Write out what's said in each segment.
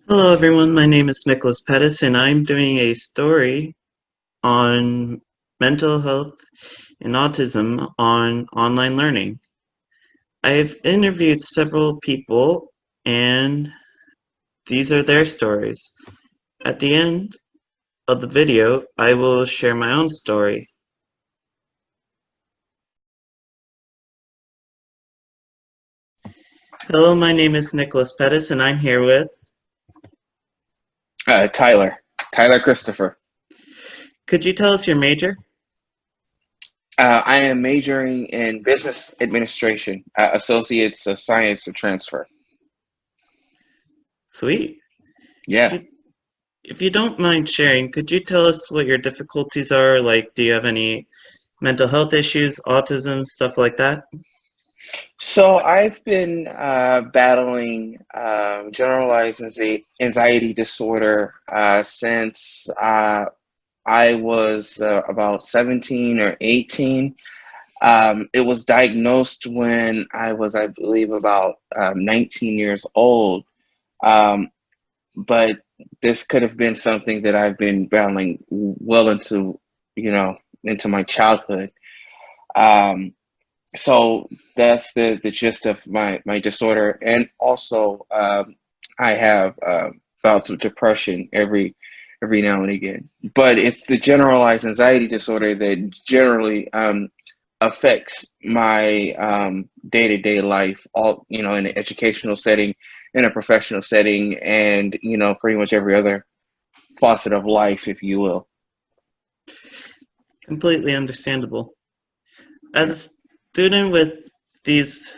Hello, everyone. My name is Nick Pettis, and I'm doing a story on mental health and autism on online learning. I've interviewed several people, and these are their stories. At the end of the video, I will share my own story. Hello, my name is Nicholas Pettis, and I'm here with. Tyler Christopher. Could you tell us your major? I am majoring in business administration, associates of science of transfer. Sweet. If Yeah. you, if you don't mind sharing, could you tell us what your difficulties are? Like, do you have any mental health issues, autism, stuff like that? So I've been battling generalized anxiety disorder since I was about 17 or 18. It was diagnosed when I was, I believe, about 19 years old. Um, but this could have been something that I've been battling well into, you know, into my childhood. Um, so that's the gist of my disorder, and also I have bouts of depression every now and again. But it's the generalized anxiety disorder that generally affects my day-to-day life, all in an educational setting, in a professional setting, and pretty much every other facet of life, if you will. Completely understandable. As Yeah. a student with these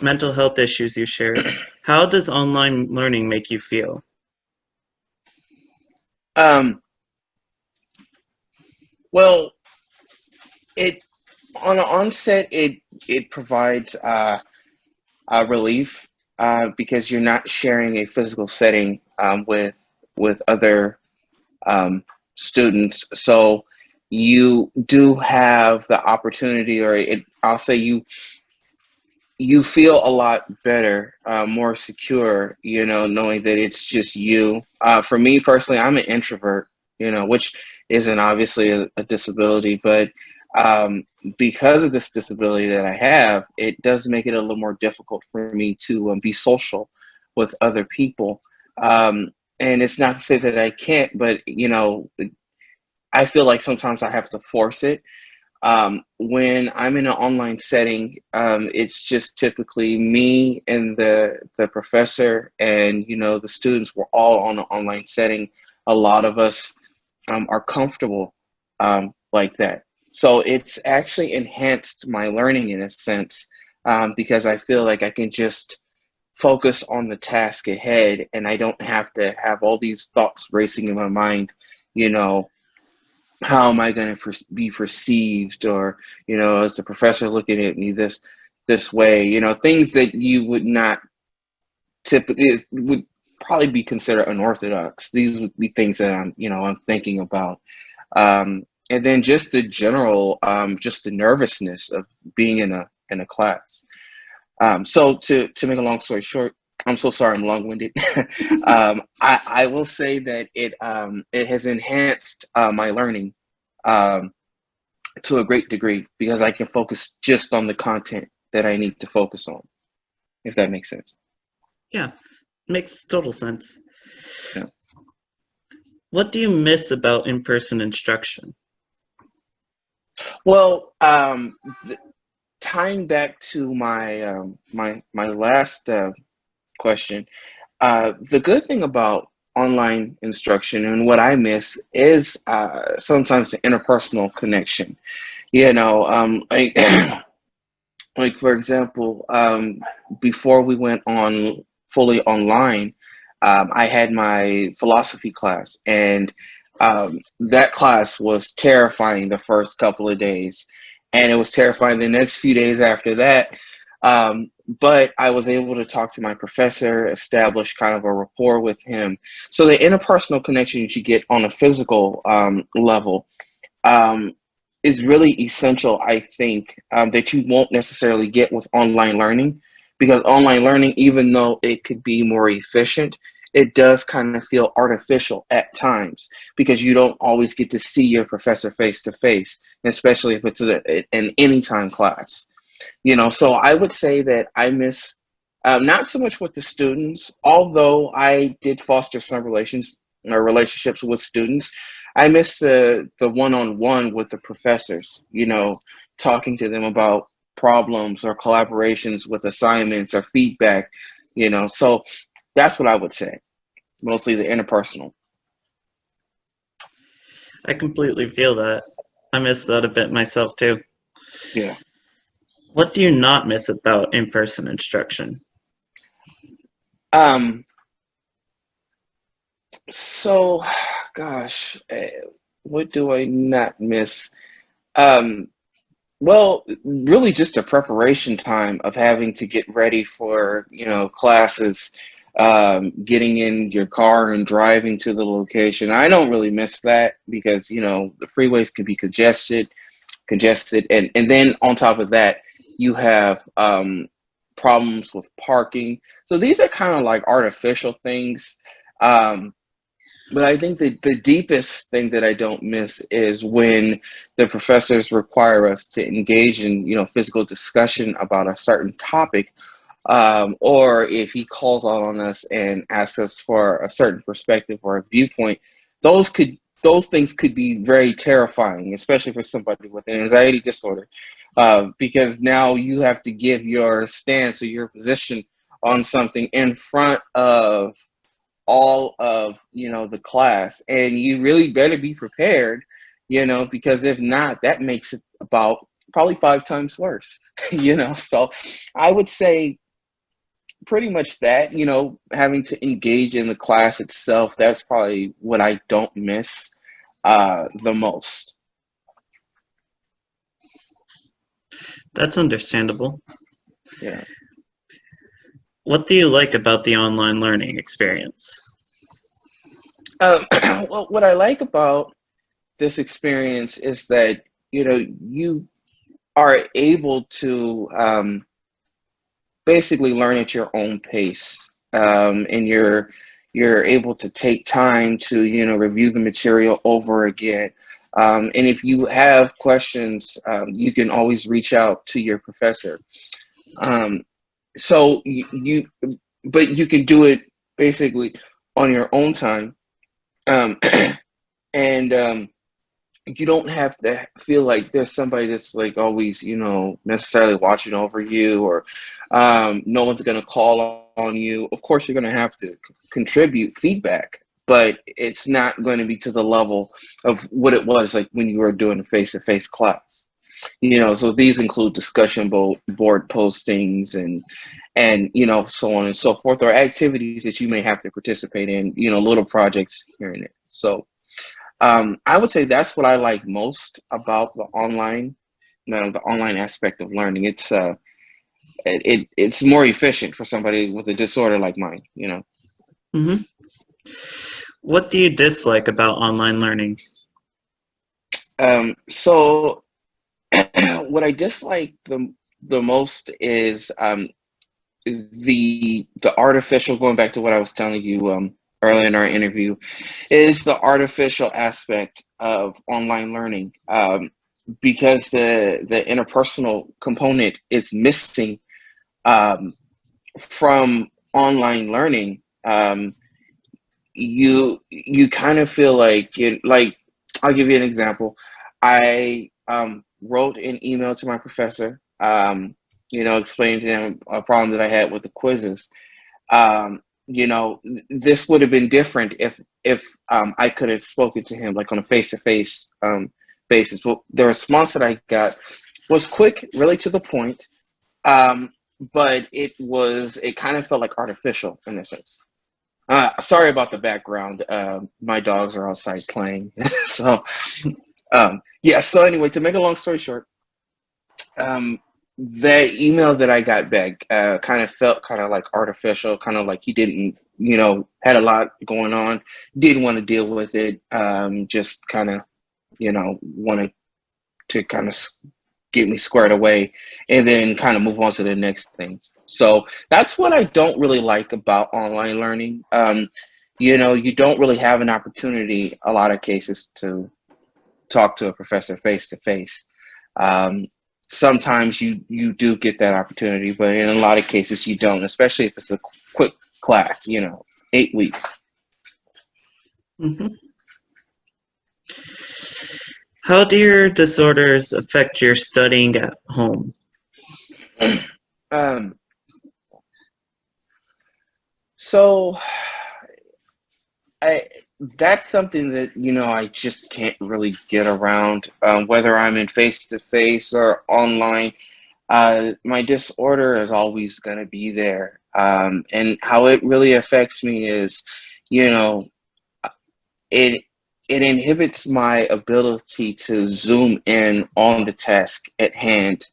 mental health issues you shared, how does online learning make you feel? Um, well, it on the onset, it provides relief because you're not sharing a physical setting with other um, students. So you do have the opportunity, or I'll say you feel a lot better, more secure, knowing that it's just you. For me personally, I'm an introvert, which isn't obviously a disability, but um, because of this disability that I have, it does make it a little more difficult for me to be social with other people. Um, and it's not to say that I can't, but I feel like sometimes I have to force it. When I'm in an online setting, it's just typically me and the professor, and the students. We're all on an online setting. A lot of us are comfortable like that. So it's actually enhanced my learning in a sense, because I feel like I can just focus on the task ahead, and I don't have to have all these thoughts racing in my mind. You know, how am I going to be perceived, or is the professor looking at me this way? Things that you would not typically would probably be considered unorthodox. These would be things that I'm thinking about. And then just the general, just the nervousness of being in a class. So to make a long story short, I'm so sorry I'm long-winded. I will say that it has enhanced my learning um, to a great degree, because I can focus just on the content that I need to focus on, if that makes sense. Yeah, makes total sense. Yeah. What do you miss about in-person instruction? Well, tying back to my last question, the good thing about online instruction and what I miss is sometimes the interpersonal connection. Like like for example, before we went on fully online, I had my philosophy class, and that class was terrifying the first couple of days, and it was terrifying the next few days after that. But I was able to talk to my professor, establish kind of a rapport with him. So the interpersonal connection that you get on a physical level um, is really essential, I think, that you won't necessarily get with online learning, because online learning, even though it could be more efficient, it does kind of feel artificial at times because you don't always get to see your professor face to face, especially if it's an anytime class. So I would say that I miss not so much with the students, although I did foster some relations or relationships with students. I miss the one-on-one with the professors, talking to them about problems or collaborations with assignments or feedback, so that's what I would say, mostly the interpersonal. I completely feel that. I miss that a bit myself too. Yeah. What do you not miss about in-person instruction? Um, so, gosh, what do I not miss? Um, well, really just a preparation time of having to get ready for, classes, getting in your car and driving to the location. I don't really miss that because, the freeways can be congested. And then on top of that, you have problems with parking. So these are kind of like artificial things. Um, but I think the deepest thing that I don't miss is when the professors require us to engage in, physical discussion about a certain topic, or if he calls out on us and asks us for a certain perspective or a viewpoint, those things could be very terrifying, especially for somebody with an anxiety disorder, because now you have to give your stance or your position on something in front of all of the class, and you really better be prepared, because if not, that makes it about probably 5 times worse. So I would say pretty much that, having to engage in the class itself, that's probably what I don't miss the most. That's understandable. Yeah. What do you like about the online learning experience? Well, what I like about this experience is that you are able to basically learn at your own pace, and you're able to take time to review the material over again, and if you have questions, you can always reach out to your professor. So but you can do it basically on your own time, um, and you don't have to feel like there's somebody that's like always, necessarily watching over you, or no one's going to call on you. Of course, you're going to have to contribute feedback, but it's not going to be to the level of what it was like when you were doing a face-to-face class. So these include discussion board postings and so on and so forth, or activities that you may have to participate in, little projects here and there. So I would say that's what I like most about the online aspect of learning. It's more efficient for somebody with a disorder like mine. Hmm. What do you dislike about online learning? So what I dislike the most is the artificial. Going back to what I was telling you earlier in our interview, is the artificial aspect of online learning, because the interpersonal component is missing from online learning. You kind of feel like I'll give you an example. I wrote an email to my professor, explaining to him a problem that I had with the quizzes. This would have been different if I could have spoken to him like on a face-to-face basis. But the response that I got was quick, really to the point, but it kind of felt like artificial in a sense. Sorry about the background. My dogs are outside playing. So, yeah. So anyway, to make a long story short, that email that I got back kind of felt kind of like artificial, kind of like he didn't, had a lot going on, didn't want to deal with it, just kind of, wanted to kind of get me squared away and then kind of move on to the next thing. So that's what I don't really like about online learning. You know, you don't really have an opportunity, a lot of cases, to talk to a professor face to face. Sometimes you do get that opportunity, but in a lot of cases you don't, especially if it's a quick class, you know, 8 weeks. Hmm. How do your disorders affect your studying at home? Um, so I that's something that, you know, I just can't really get around, whether I'm in face to face or online. My disorder is always going to be there, and how it really affects me is, you know, it it inhibits my ability to zoom in on the task at hand,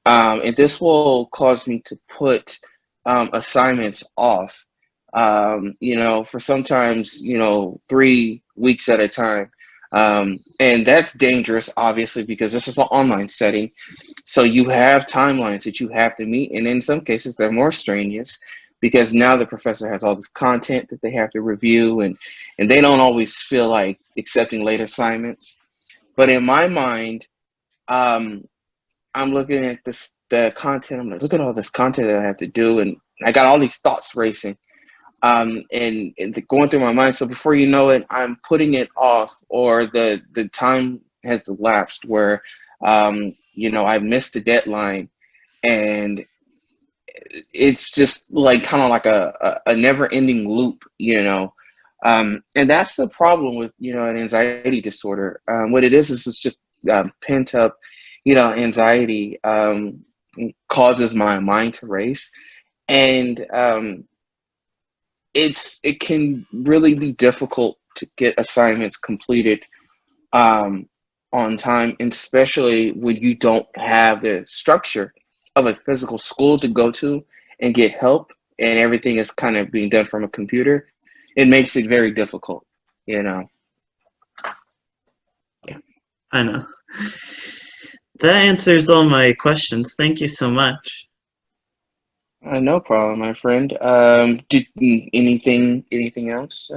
and this will cause me to put assignments off, you know, for sometimes, you know, 3 weeks at a time. And that's dangerous, obviously, because this is an online setting. So you have timelines that you have to meet. And in some cases, they're more strenuous because now the professor has all this content that they have to review, and they don't always feel like accepting late assignments. But in my mind, um, I'm looking at the content. I'm like, look at all this content that I have to do, and I got all these thoughts racing, going through my mind. So before you know it, I'm putting it off, or the time has elapsed where, you know, I missed the deadline, and it's just like kind of like a never-ending loop, you know. And that's the problem with, you know, an anxiety disorder. What it is it's just pent up, you know, anxiety, causes my mind to race, and it can really be difficult to get assignments completed um, on time, and especially when you don't have the structure of a physical school to go to and get help, and everything is kind of being done from a computer. It makes it very difficult, you know. Yeah, I know. That answers all my questions. Thank you so much. No problem, my friend. Did anything else?